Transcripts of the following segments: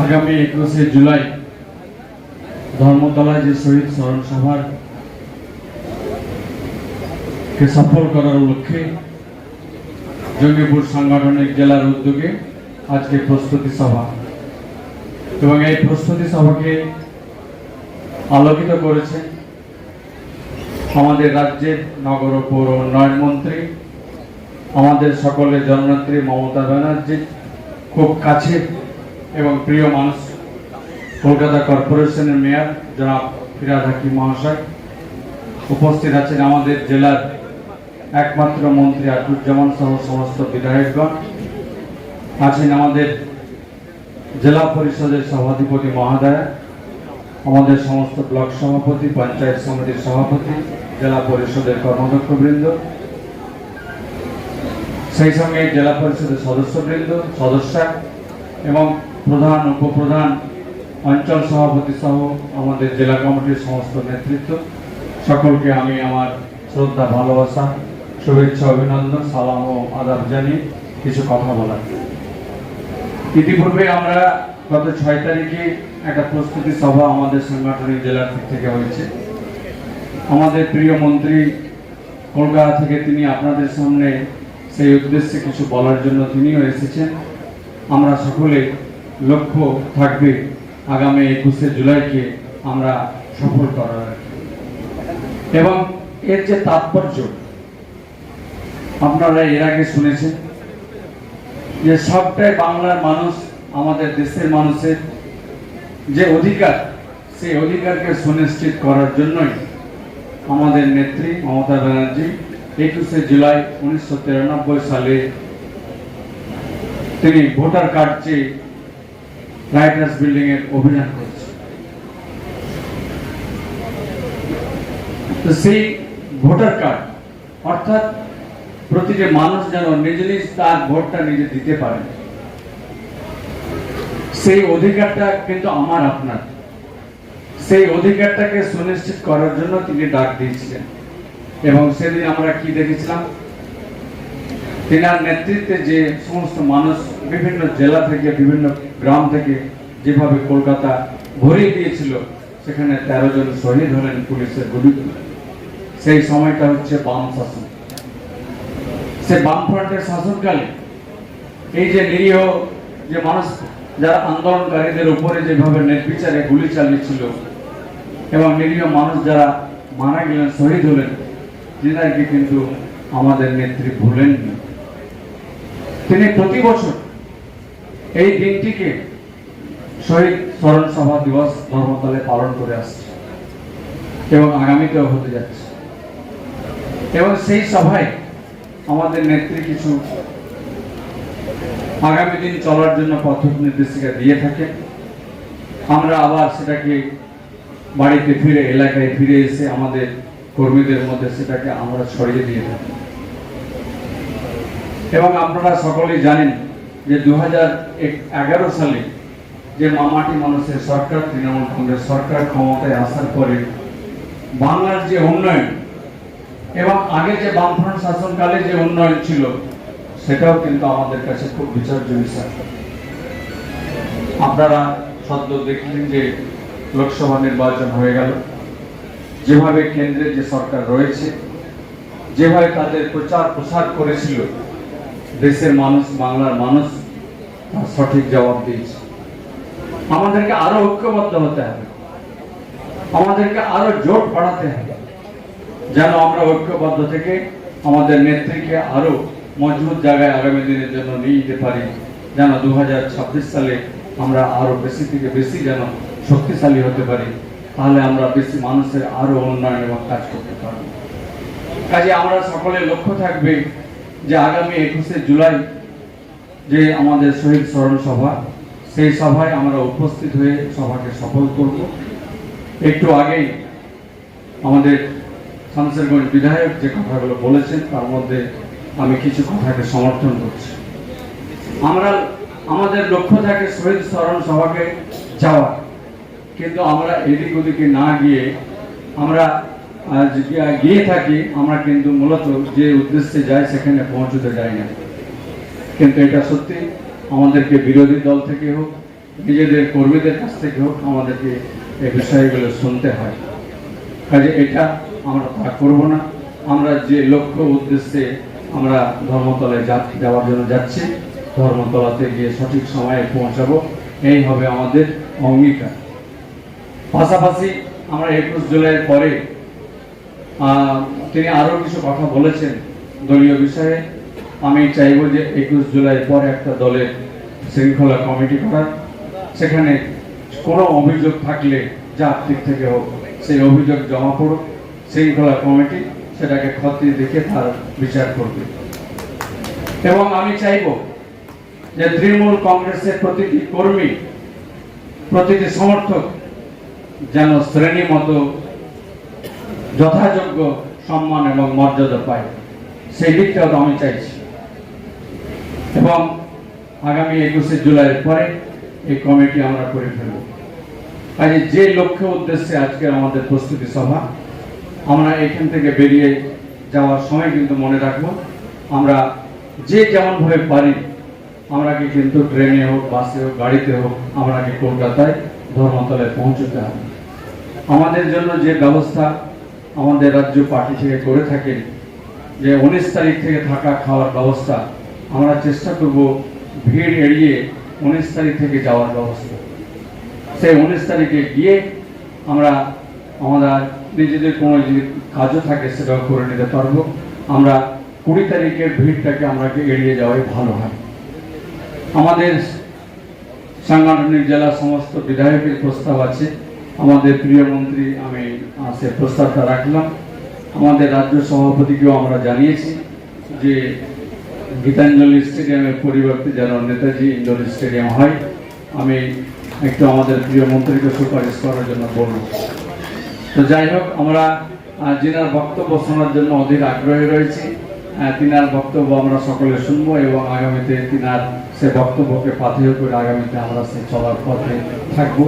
আগামী 21শে জুলাই ধর্মতলায় যে শহীদ স্মরণ সভার কে সফল করার লক্ষ্যে জঙ্গিপুর সাংগঠনিক জেলার উদ্যোগে আজকে প্রস্তুতি সভা এবং এই প্রস্তুতি সভাকে আলোকিত করেছে আমাদের রাজ্যের নগর ও পৌর উন্নয়ন মন্ত্রী, আমাদের সকলের জননেত্রী মমতা ব্যানার্জি, খুব কাছে এবং প্রিয় মানুষ কলকাতা কর্পোরেশনের মেয়র জনাব ফিরহাদ হাকিম মহাশয়। উপস্থিত আছেন আমাদের জেলার একমাত্র মন্ত্রী আতিকুজ্জামান সহ সমস্ত বিধায়কগণ, আছেন আমাদের জেলা পরিষদের সভাধিপতি মহোদয়া, আমাদের সমস্ত ব্লক সভাপতি, পঞ্চায়েত সমিতির সভাপতি, জেলা পরিষদের কর্মাধ্যক্ষবৃন্দ, সেই সঙ্গে জেলা পরিষদের সদস্যবৃন্দ, সদস্যা এবং প্রধান, উপপ্রধান, অঞ্চল সভাপতি সহ আমাদের জেলা কমিটির সমস্ত নেতৃত্ব, সকলকে আমি আমার শ্রদ্ধা, ভালোবাসা, শুভেচ্ছা, অভিনন্দন, সালাম ও আদাব জানিয়ে কিছু কথা বলার। ইতিপূর্বে আমরা গত 6 তারিখে একটা প্রস্তুতি সভা আমাদের সাংগঠনিক জেলার দিক থেকে হয়েছে। আমাদের প্রিয় মন্ত্রী কলকাতা থেকে তিনি আপনাদের সামনে সেই উদ্দেশ্যে কিছু বলার জন্য তিনিও এসেছেন। আমরা সকলে লক্ষ্য থাকবে আগামী 21শে জুলাইকে আমরা সফল করার এবং এর যে তাৎপর্য আপনারা এর আগে শুনেছেন যে সবটাই বাংলার মানুষ, আমাদের দেশের মানুষের যে অধিকার, সেই অধিকারকে সুনিশ্চিত করার জন্যই আমাদের নেত্রী মমতা ব্যানার্জি 21শে জুলাই 1993 সালে তিনি ভোটার কার্ড চেয়ে রাইটার্স বিল্ডিং এর অভিযান করেছে। তো সেই ভোটার কার্ড অর্থাৎ প্রতিটি মানুষ যেন নিজ নিজ তার ভোটটা নিজে দিতে পারে, সেই অধিকারটা কিন্তু আমার আপনার, সেই অধিকারটাকে সুনিশ্চিত করার জন্য তিনি ডাক দিয়েছিলেন। এবং সেদিন আমরা কি দেখেছিলাম, তিনার নেতৃত্বে যে সমস্ত মানুষ বিভিন্ন জেলা থেকে, বিভিন্ন গ্রাম থেকে যেভাবে কলকাতা ভরিয়ে দিয়েছিল, সেখানে 13 জন শহীদ হলেন পুলিশের গুলিতে। সেই সময়টা হচ্ছে বাম শাসন। সে বামফ্রন্টের শাসনকালে এই যে নিরীহ যে মানুষ, যারা আন্দোলনকারীদের উপরে যেভাবে নির্বিচারে গুলি চালিয়েছিল এবং নিরীহ মানুষ যারা মারা গেলেন, শহীদ হলেন, যিনাকে কিন্তু আমাদের নেত্রী ভুলেননি। তিনি প্রতি বছর এই দিনটিকে শহীদ স্মরণ সভা দিবস ধর্মতলে পালন করে আসছে এবং আগামীতেও হতে যাচ্ছে। এবং সেই সভায় আমাদের নেত্রী কিছু আগামী দিন চলার জন্য পথ নির্দেশিকা দিয়ে থাকে। আমরা আবার সেটাকে বাড়িতে ফিরে, এলাকায় ফিরে এসে আমাদের কর্মীদের মধ্যে সেটাকে আমরা ছড়িয়ে দিয়ে থাকি। এবং আপনারা সকলেই জানেন যে 2011 সালে যে মামাটি মানুষের সরকার, তৃণমূল কংগ্রেস সরকার ক্ষমতায় আসার পরে বাংলার যে উন্নয়ন এবং আগে যে বামফ্রন্ট শাসনকালে যে উন্নয়ন ছিল, সেটাও কিন্তু আমাদের কাছে খুব বিচার্য বিষয়। আপনারা সদ্য দেখলেন যে লোকসভা নির্বাচন হয়ে গেল, যেভাবে কেন্দ্রে যে সরকার রয়েছে, যেভাবে তাদের প্রচার প্রসার করেছিল, দেশের মানুষ, বাংলার মানুষ তার সঠিক জবাব দিয়েছে। আমাদেরকে আরো ঐক্যবদ্ধ হতে হবে, আমাদেরকে আরো জোট বাড়াতে হবে, যেন আমরা ঐক্যবদ্ধ থেকে আমাদের নেত্রীকে আরো মজবুত জায়গায় আগামী দিনের জন্য নিয়ে যেতে পারি, যেন 2026 সালে আমরা আরো বেশি থেকে বেশি যেন শক্তিশালী হতে পারি। তাহলে আমরা বেশি মানুষের আরো উন্নয়ন এবং কাজ করতে পারবো। কাজে আমরা সকলের লক্ষ্য থাকবে যে আগামী 21শে জুলাই যে আমাদের শহীদ স্মরণ সভা, সেই সভায় আমরা উপস্থিত হয়ে সভাকে সফল করব। একটু আগেই আমাদের শামসেরগঞ্জ বিধায়ক যে কথাগুলো বলেছেন, তার মধ্যে আমি কিছু কথাকে সমর্থন করছি। আমাদের লক্ষ্য থাকে শহীদ স্মরণ সভাকে যাওয়া, কিন্তু আমরা এদিক ওদিকে না গিয়ে আমরা গিয়ে থাকি, আমরা কিন্তু মূলত যে উদ্দেশ্যে যাই সেখানে পৌঁছতে যাই না। কিন্তু এটা সত্যি আমাদেরকে বিরোধী দল থেকে হোক নিজেদের কর্মীদের কাছ থেকেও আমাদেরকে এই বিষয়গুলো শুনতে হয়। কাজে এটা আমরা তা করব না। আমরা যে লক্ষ্য উদ্দেশ্যে আমরা ধর্মতলায় যাওয়ার জন্য যাচ্ছি, ধর্মতলাতে গিয়ে সঠিক সময়ে পৌঁছাবো, এই হবে আমাদের অঙ্গীকার। পাশাপাশি আমরা 21 জুলাইয়ের পরে তিনি আরো কিছু কথা বলেছেন দলীয় বিষয়ে। আমি চাইব যে 21 জুলাইয়ের পরে একটা দলের শৃঙ্খলা কমিটি করার, সেখানে কোনো অভিযোগ থাকলে যার দিক থেকে হোক সেই অভিযোগ জমা পড়ুক, শৃঙ্খলা কমিটি সেটাকে খতিয়ে দেখে তার বিচার করবে। এবং আমি চাইব যে তৃণমূল কংগ্রেসের প্রতিটি কর্মী, প্রতিটি সমর্থক যেন শ্রেণী মতো যথাযোগ্য সম্মান এবং মর্যাদা পায়, সেই দিকটাও আমি চাইছি। এবং আগামী 21 জুলাইয়ের পরে এই কমিটি আমরা করে ফেলব। কাজে যে লক্ষ্য উদ্দেশ্যে আজকে আমাদের প্রস্তুতি সভা, আমরা এখান থেকে বেরিয়ে যাওয়ার সময় কিন্তু মনে রাখবো, আমরা যে যেমনভাবে পারি আমরা কিন্তু ট্রেনে হোক, বাসে হোক, গাড়িতে হোক, আমাকে কলকাতায় ধর্মতলায় পৌঁছতে হবে। আমাদের জন্য যে ব্যবস্থা আমাদের রাজ্য পার্টি থেকে করে থাকেন, যে 19 তারিখ থেকে থাকা খাওয়ার ব্যবস্থা, আমরা চেষ্টা করব ভিড় এড়িয়ে 19 তারিখ থেকে যাওয়ার ব্যবস্থা। সেই 19 তারিখে গিয়ে আমরা আমাদের নিজেদের কোনো যদি কাজও থাকে সেটাও করে নিতে পারবো। আমরা 20 তারিখের ভিড়টাকে আমরা এড়িয়ে যাওয়াই ভালো হয়। আমাদের সাংগঠনিক জেলা সমস্ত বিধায়কের প্রস্তাব আছে, আমাদের প্রিয় মন্ত্রী আমি সে প্রস্তাবটা রাখলাম। আমাদের রাজ্য সভাপতিকেও আমরা জানিয়েছি যে গীতাঞ্জলি স্টেডিয়ামের পরিবর্তে যেন নেতাজি ইন্ডোর স্টেডিয়াম হয়। আমি একটু আমাদের প্রিয় মন্ত্রীকে সুপারিশ করার জন্য বলব। তো যাই হোক, আমরা যিনার বক্তব্য শোনার জন্য অধীর আগ্রহী রয়েছি, তিনার বক্তব্য আমরা সকলে শুনবো এবং আগামীতে তিনার সে বক্তব্যকে পাথেয় করে আগামীতে আমরা সে চলার পথে থাকবো।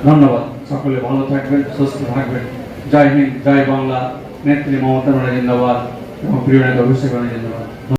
ধন্যবাদ। সকলে ভালো থাকবেন, সুস্থ থাকবেন। জয় হিন্দ, জয় বাংলা। নেত্রী মমতা ব্যানার্জি জিন্দাবাদ এবং প্রিয় নেতা অভিষেক ব্যানার্জি জিন্দাবাদ।